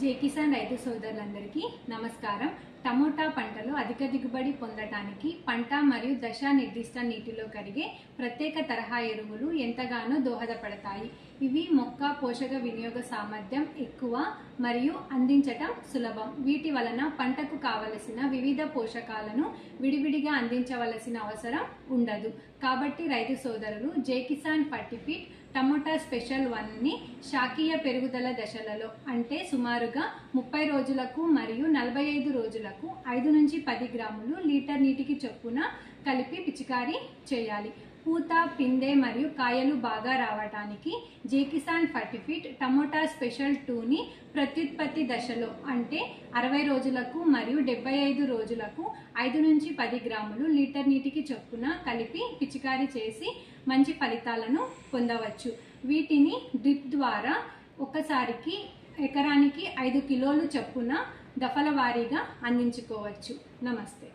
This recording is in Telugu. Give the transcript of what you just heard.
జై కిసాన్ రైతు సోదరులందరికీ నమస్కారం. టమోటా పంటలో అధిక దిగుబడి పొందడానికి పంట మరియు దశ నిర్దిష్ట నీటిలో కరిగే ప్రత్యేక తరహా ఎరువులు ఎంతగానో దోహదపడతాయి. ఇవి మొక్క పోషక వినియోగ సామర్థ్యం ఎక్కువ మరియు అందించటం సులభం. వీటి వలన పంటకు కావలసిన వివిధ పోషకాలను విడివిడిగా అందించవలసిన అవసరం ఉండదు. కాబట్టి రైతు సోదరులు జై కిసాన్ ఫర్టిఫిట్ టమోటా స్పెషల్ 1ని శాఖీయ పెరుగుదల దశలలో అంటే సుమారుగా 30 రోజులకు మరియు 45 రోజులకు 5 నుంచి 10 గ్రాములు లీటర్ నీటికి చొప్పున కలిపి పిచికారీ చేయాలి. పూత, పిందె మరియు కాయలు బాగా రావడానికి జై కిసాన్ ఫర్టిఫిట్ టమోటా స్పెషల్ 2ని ప్రత్యుత్పత్తి దశలో అంటే 60 రోజులకు మరియు 75 రోజులకు 5 నుంచి 10 గ్రాములు లీటర్ నీటికి చొప్పున కలిపి పిచికారీ చేసి మంచి ఫలితాలను పొందవచ్చు. వీటిని డ్రిప్ ద్వారా ఒకసారికి ఎకరానికి 5 కిలోలు చొప్పున దఫల వారీగా అందించుకోవచ్చు. నమస్తే.